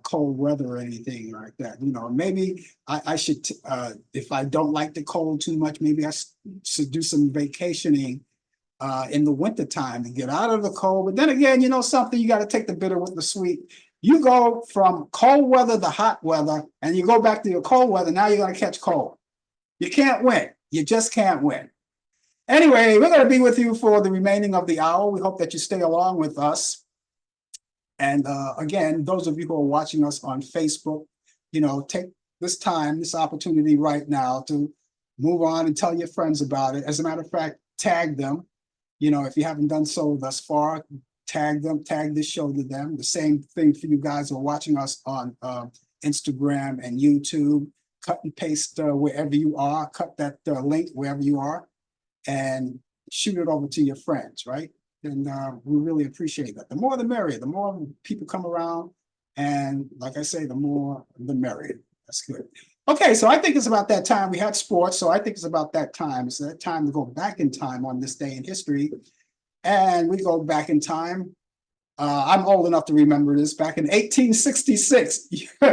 cold weather or anything like that. You know, maybe I should, if I don't like the cold too much, maybe I should do some vacationing in the wintertime to get out of the cold. But then again, you know something, you got to take the bitter with the sweet. You go from cold weather to hot weather, and you go back to your cold weather, now you're going to catch cold. You can't win. You just can't win. Anyway, we're going to be with you for the remaining of the hour. We hope that you stay along with us. And again, those of you who are watching us on Facebook, you know, take this time, this opportunity right now to move on and tell your friends about it. As a matter of fact, tag them. You know, if you haven't done so thus far, tag them, tag this show to them. The same thing for you guys who are watching us on Instagram and YouTube. Cut and paste wherever you are, cut that link wherever you are, and shoot it over to your friends, right? And we really appreciate that. The more the merrier, the more people come around. And like I say, the more the merrier. That's good. Okay, so I think it's about that time. We had sports, so I think it's about that time. It's that time to go back in time on this day in history. And we go back in time. I'm old enough to remember this. Back in 1866,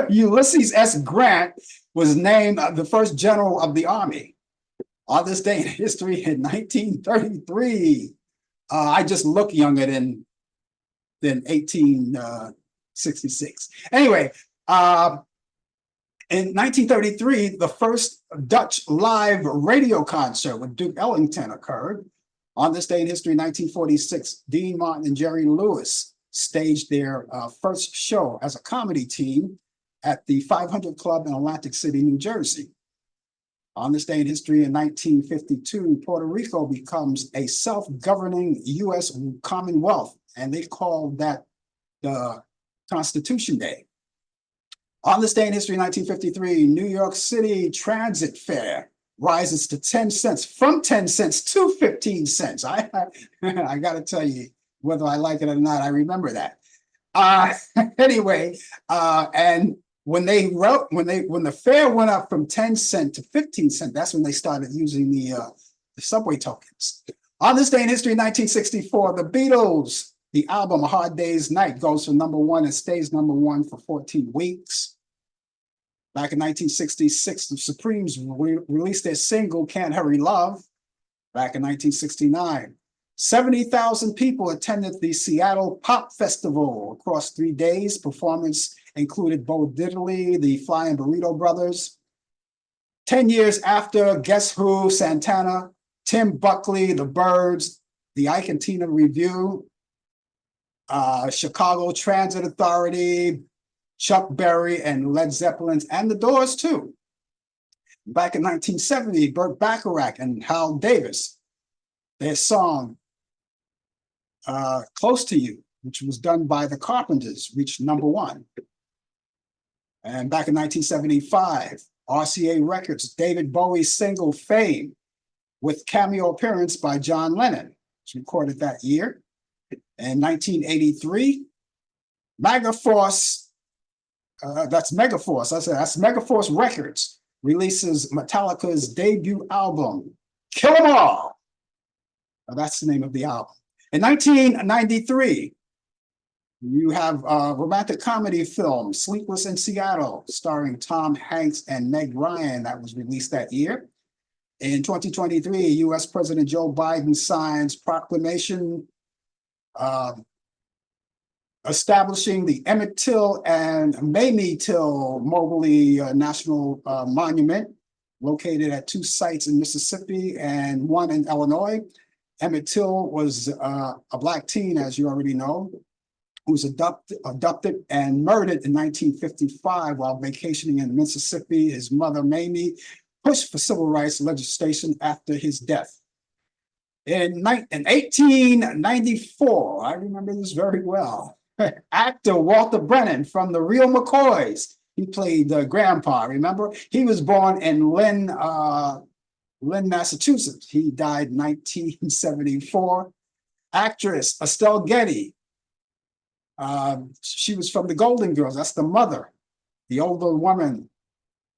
Ulysses S. Grant was named the first general of the Army. On this day in history in 1933. I just look younger than 1866. Anyway, in 1933, the first Dutch live radio concert with Duke Ellington occurred. On this day in history, 1946, Dean Martin and Jerry Lewis staged their first show as a comedy team at the 500 Club in Atlantic City, New Jersey. On this day in history in 1952, Puerto Rico becomes a self-governing U.S. Commonwealth, and they called that the Constitution Day. On this day in history, 1953, New York City Transit Fair rises to 10 cents, from 10 cents to 15 cents. I got to tell you, whether I like it or not, I remember that. Anyway, and when the fare went up from 10 cent to 15 cent, that's when they started using the subway tokens. On this day in history, 1964, the Beatles, the album A Hard Day's Night goes from #1 and stays #1 for 14 weeks. Back in 1966, the Supremes released their single Can't Hurry Love. Back in 1969, 70,000 people attended the Seattle Pop Festival across 3 days. Performance included Bo Diddley, the Flying Burrito Brothers. 10 years after, Guess Who, Santana, Tim Buckley, The Byrds, the Ike and Tina Review, Chicago Transit Authority, Chuck Berry and Led Zeppelin, and The Doors too. Back in 1970, Burt Bacharach and Hal Davis, their song Close to You, which was done by the Carpenters, reached #1. And back in 1975, RCA Records, David Bowie's single Fame, with cameo appearance by John Lennon, was recorded that year. In 1983, Megaforce, that's Megaforce Records, releases Metallica's debut album, Kill 'Em All. That's the name of the album. In 1993, you have a romantic comedy film, Sleepless in Seattle, starring Tom Hanks and Meg Ryan, that was released that year. In 2023, US President Joe Biden signs proclamation establishing the Emmett Till and Mamie Till Mobley National Monument, located at 2 sites in Mississippi and 1 in Illinois. Emmett Till was a Black teen, as you already know, who was abducted and murdered in 1955 while vacationing in Mississippi. His mother, Mamie, pushed for civil rights legislation after his death. In 1894, I remember this very well, actor Walter Brennan from The Real McCoys, he played Grandpa, remember? He was born in Lynn, Massachusetts. He died in 1974. Actress Estelle Getty, she was from the Golden Girls. That's the mother, the older woman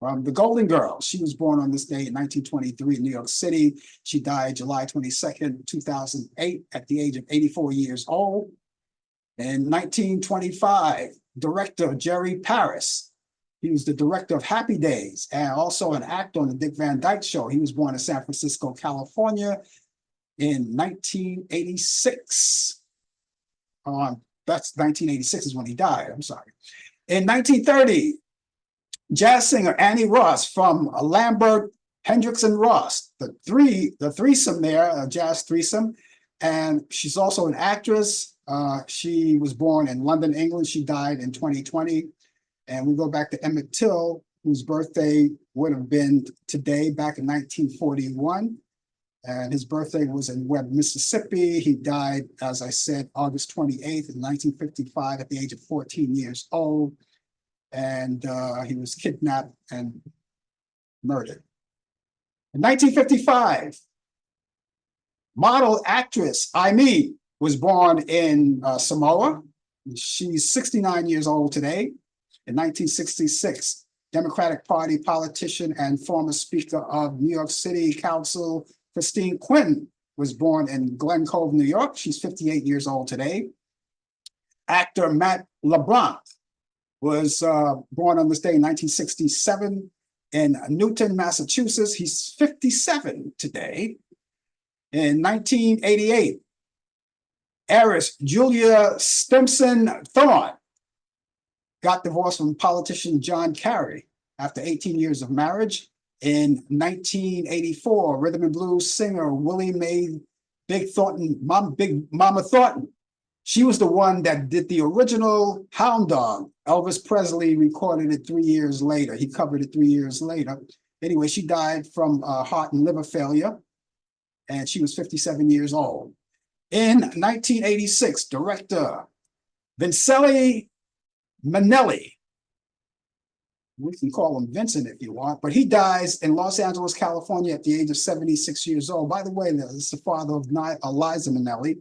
from the Golden Girls. She was born on this day in 1923 in New York City. She died July 22nd, 2008 at the age of 84 years old. In 1925, director Jerry Paris. He was the director of Happy Days and also an actor on the Dick Van Dyke Show. He was born in San Francisco, California in 1986. That's 1986 is when he died, I'm sorry. In 1930, jazz singer Annie Ross from Lambert, Hendricks, and Ross, the threesome there, a jazz threesome. And she's also an actress. She was born in London, England. She died in 2020. And we go back to Emmett Till, whose birthday would have been today, back in 1941. And his birthday was in Webb, Mississippi. He died, as I said, August 28th in 1955 at the age of 14 years old. And he was kidnapped and murdered. In 1955, model actress Aimee was born in Samoa. She's 69 years old today. In 1966, Democratic Party politician and former Speaker of New York City Council, Christine Quinn, was born in Glen Cove, New York. She's 58 years old today. Actor Matt LeBlanc was born on this day in 1967 in Newton, Massachusetts. He's 57 today. In 1988, heiress Julia Stimson Thorne got divorced from politician John Kerry after 18 years of marriage. In 1984, rhythm and blues singer Willie Mae Big Mama Thornton. She was the one that did the original Hound Dog. Elvis Presley recorded it 3 years later. He covered it 3 years later. Anyway, she died from heart and liver failure, and she was 57 years old. In 1986, director Vincelli Minnelli We can call him Vincent if you want, but he dies in Los Angeles, California at the age of 76 years old. By the way, this is the father of Eliza Minnelli.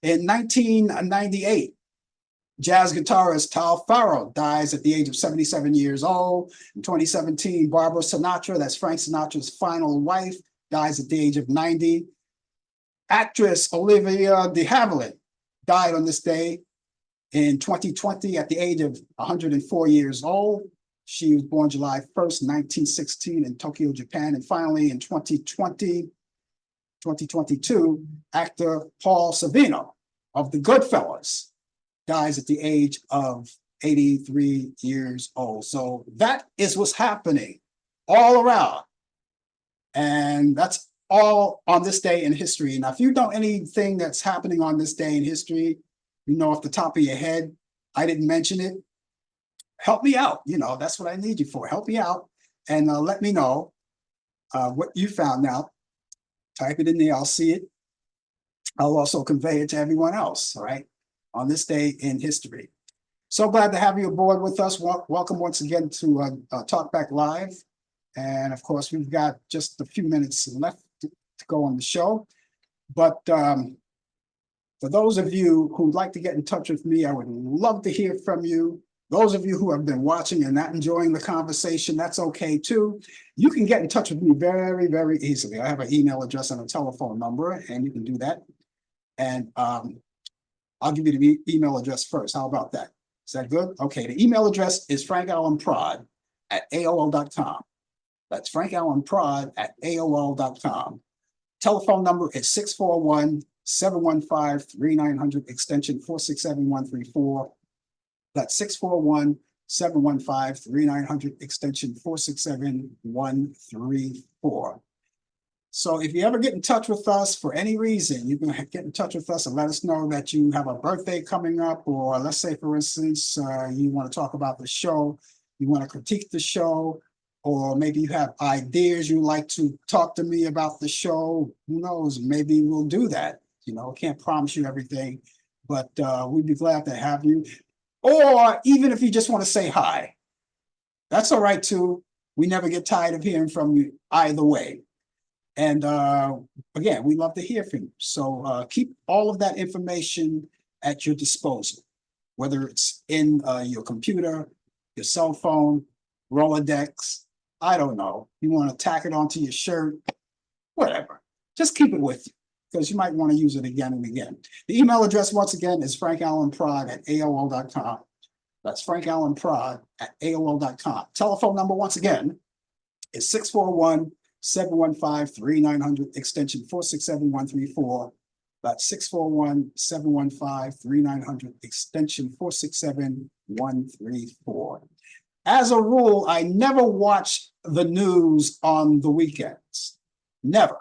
In 1998, jazz guitarist Tal Farrow dies at the age of 77 years old. In 2017, Barbara Sinatra, that's Frank Sinatra's final wife, dies at the age of 90. Actress Olivia de Havilland died on this day in 2020 at the age of 104 years old. She was born July 1st, 1916 in Tokyo, Japan. And finally, in 2022, actor Paul Sorvino of The Goodfellas dies at the age of 83 years old. So that is what's happening all around. And that's all on this day in history. Now, if you know anything that's happening on this day in history, you know off the top of your head, I didn't mention it, help me out. You know, that's what I need you for. Help me out and let me know what you found out. Type it in there, I'll see it. I'll also convey it to everyone else, all right, on this day in history. So glad to have you aboard with us. Welcome once again to Talk Back Live. And of course, we've got just a few minutes left to go on the show. But for those of you who'd like to get in touch with me, I would love to hear from you. Those of you who have been watching and not enjoying the conversation, that's okay too. You can get in touch with me very, very easily. I have an email address and a telephone number, and you can do that. And I'll give you the email address first. How about that? Is that good? Okay, the email address is frankallenprod@aol.com. That's frankallenprod@aol.com. Telephone number is 641-715-3900, extension 467-134. That's 641-715-3900, extension 467-134. So if you ever get in touch with us for any reason, you can get in touch with us and let us know that you have a birthday coming up, or let's say, for instance, you want to talk about the show, you want to critique the show, or maybe you have ideas you like to talk to me about the show. Who knows? Maybe we'll do that. You know, can't promise you everything, but we'd be glad to have you. Or even if you just want to say hi, that's all right too. We never get tired of hearing from you either way. And again, we love to hear from you. So keep all of that information at your disposal, whether it's in your computer, your cell phone, Rolodex, I don't know. You want to tack it onto your shirt, whatever. Just keep it with you, because you might want to use it again and again. The email address, once again, is frankallenprod@aol.com. That's frankallenprod@aol.com. Telephone number, once again, is 641-715-3900, extension 467-134. That's 641-715-3900, extension 467-134. As a rule, I never watch the news on the weekends. Never.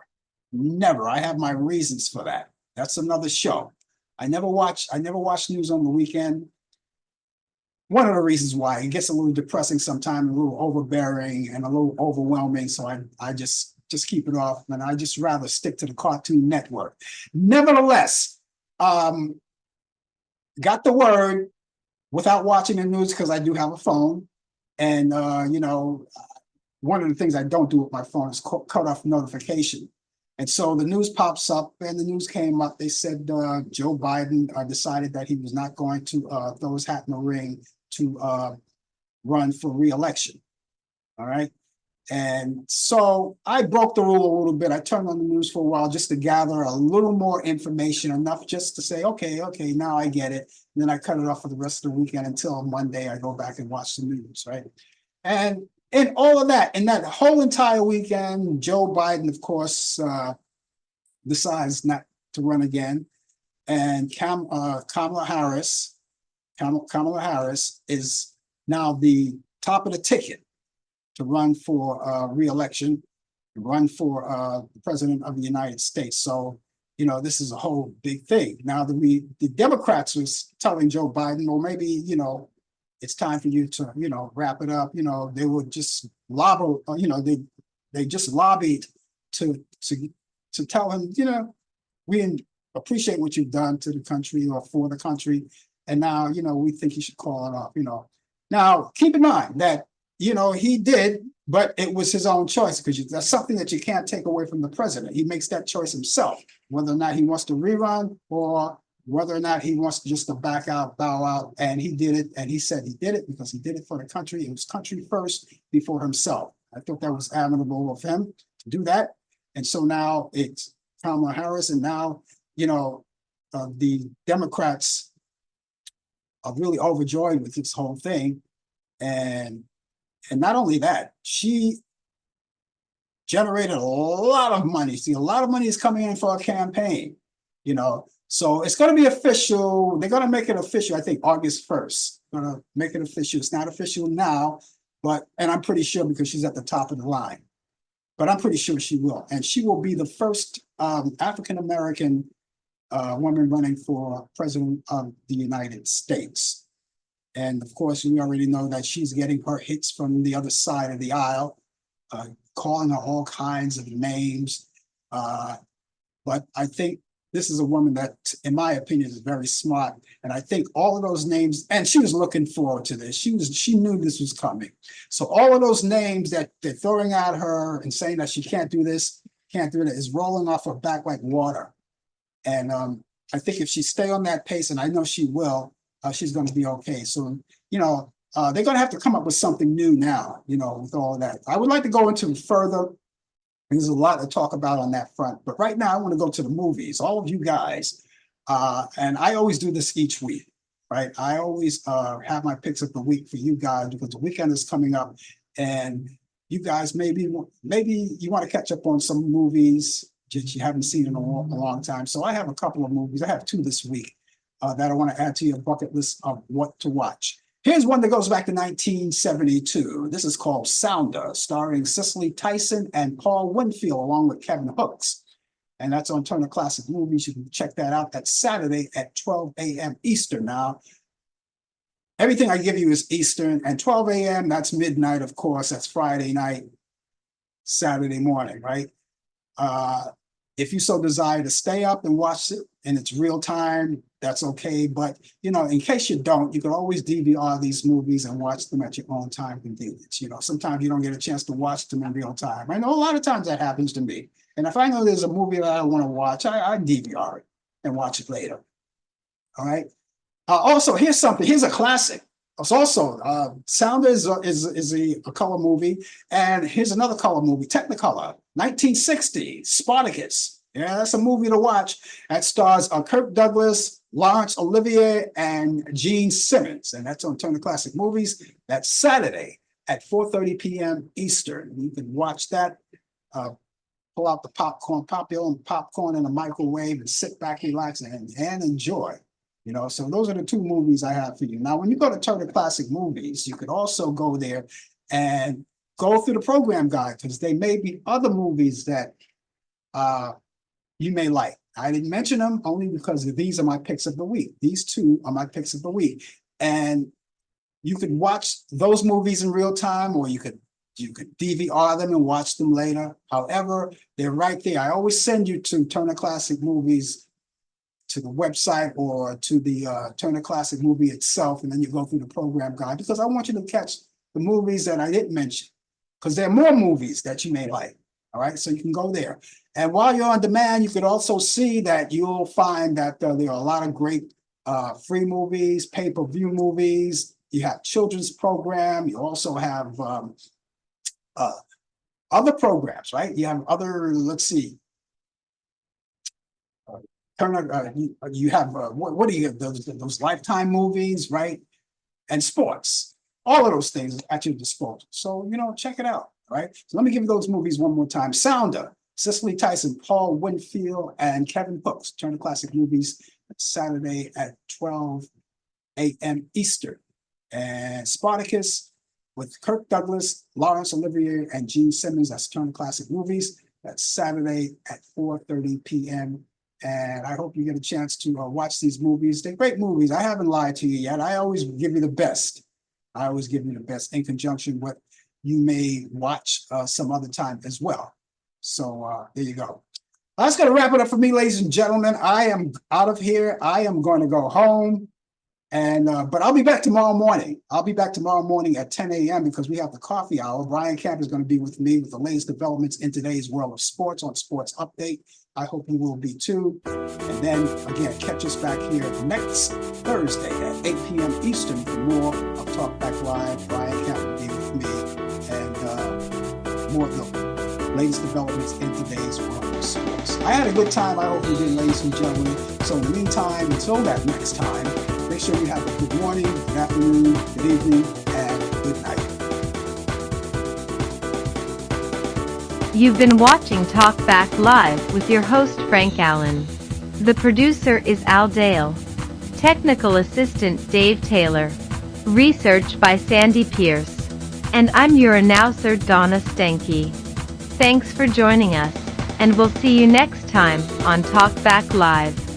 I have my reasons for that. That's another show. I never watch news on the weekend. One of the reasons why it gets a little depressing sometimes, a little overbearing and a little overwhelming. So I just keep it off, and I just rather stick to the Cartoon Network. Nevertheless, got the word without watching the news, because I do have a phone. And, you know, one of the things I don't do with my phone is cut off notification. And so the news pops up, and the news came up. They said Joe Biden decided that he was not going to throw his hat in the ring to run for re-election. All right. And so I broke the rule a little bit. I turned on the news for a while just to gather a little more information, enough just to say, okay, now I get it. And then I cut it off for the rest of the weekend until Monday. I go back and watch the news, right? And in all of that, in that whole entire weekend, Joe Biden, of course, decides not to run again. And Kamala Harris is now the top of the ticket to run for re-election, to run for the president of the United States. So, you know, this is a whole big thing. Now, the Democrats was telling Joe Biden, well, maybe, you know, it's time for you to, you know, wrap it up. You know, they would just lobby, you know, they just lobbied to tell him, you know, we appreciate what you've done to the country or for the country. And now, you know, we think you should call it off, you know. Now, keep in mind that he did, but it was his own choice because that's something that you can't take away from the president. He makes that choice himself, whether or not he wants to rerun or whether or not he wants just to back out, bow out. And he did it. And he said he did it because he did it for the country. It was country first before himself. I thought that was admirable of him to do that. And so now it's Kamala Harris. And now, the Democrats are really overjoyed with this whole thing. And not only that, she generated a lot of money. See, a lot of money is coming in for a campaign, So it's going to be official. They're going to make it official, I think, August 1st. Going to make it official. It's not official now, and I'm pretty sure because she's at the top of the line. But I'm pretty sure she will. And she will be the first African-American woman running for president of the United States. And of course, we already know that she's getting her hits from the other side of the aisle, calling her all kinds of names. But I think this is a woman that, in my opinion, is very smart. And I think all of those names, and she was looking forward to this. She knew this was coming. So all of those names that they're throwing at her and saying that she can't do this, can't do that, is rolling off her back like water. And I think if she stay on that pace, and I know she will, she's going to be okay. So, they're going to have to come up with something new now, with all of that. I would like to go into further. There's a lot to talk about on that front. But right now, I want to go to the movies, all of you guys. And I always do this each week, right? I always have my picks of the week for you guys because the weekend is coming up. And you guys, maybe you want to catch up on some movies that you haven't seen in a long time. So I have a couple of movies. I have 2 this week that I want to add to your bucket list of what to watch. Here's one that goes back to 1972. This is called Sounder, starring Cicely Tyson and Paul Winfield, along with Kevin Hooks. And that's on Turner Classic Movies. You can check that out. That's Saturday at 12 a.m. Eastern. Now, everything I give you is Eastern, and 12 a.m., that's midnight, of course. That's Friday night, Saturday morning, right? If you so desire to stay up and watch it and it's real time, that's okay. But, in case you don't, you can always DVR these movies and watch them at your own time convenience. Sometimes you don't get a chance to watch them in real time. I know a lot of times that happens to me. And if I know there's a movie that I want to watch, I DVR it and watch it later. All right. Also, here's a classic. It's also Sounder is a color movie, and here's another color movie, Technicolor, 1960, Spartacus. Yeah, that's a movie to watch. That stars Kirk Douglas, Laurence Olivier, and Gene Simmons, and that's on Turner Classic Movies. That's Saturday at 4:30 p.m. Eastern. You can watch that. Pull out the popcorn, pop your own popcorn in the microwave, and sit back, relax, and enjoy. So those are the 2 movies I have for you. Now, when you go to Turner Classic Movies, you could also go there and go through the program guide because there may be other movies that you may like. I didn't mention them only because these are my picks of the week. These 2 are my picks of the week. And you could watch those movies in real time, or you could DVR them and watch them later. However, they're right there. I always send you to Turner Classic Movies, to the website or to the Turner Classic Movie itself, and then you go through the program guide because I want you to catch the movies that I didn't mention because there are more movies that you may like. All right, so you can go there. And while you're on demand, you could also see that you'll find that there are a lot of great free movies, pay-per-view movies. You have children's program. You also have other programs, right? You have other, let's see, Turner, you have what do you have? Those Lifetime movies, right? And sports. All of those things at your disposal. So check it out. All right. So let me give you those movies one more time. Sounder, Cicely Tyson, Paul Winfield, and Kevin Hooks. Turner Classic Movies. Saturday at 12 a.m. Eastern. And Spartacus with Kirk Douglas, Laurence Olivier, and Gene Simmons. That's Turner Classic Movies. That's Saturday at 4:30 p.m. And I hope you get a chance to watch these movies. They're great movies. I haven't lied to you yet. I always give you the best. I always give you the best in conjunction with you may watch some other time as well. So there you go. That's going to wrap it up for me, ladies and gentlemen. I am out of here. I am going to go home. And but I'll be back tomorrow morning. I'll be back tomorrow morning at 10 a.m. because we have the coffee hour. Brian Camp is going to be with me with the latest developments in today's world of sports on Sports Update. I hope you will be too. And then again, catch us back here next Thursday at 8 p.m. Eastern for more of Talk Back Live. Brian Camp will be with me and more of the latest developments in today's world of sports. I had a good time. I hope you did, ladies and gentlemen. So in the meantime, until that next time, make sure you have a good morning, good afternoon, good evening, and good night. You've been watching Talk Back Live with your host Frank Allan. The producer is Al Dale. Technical assistant Dave Taylor. Research by Sandy Pierce. And I'm your announcer Donna Stenke. Thanks for joining us, and we'll see you next time on Talk Back Live.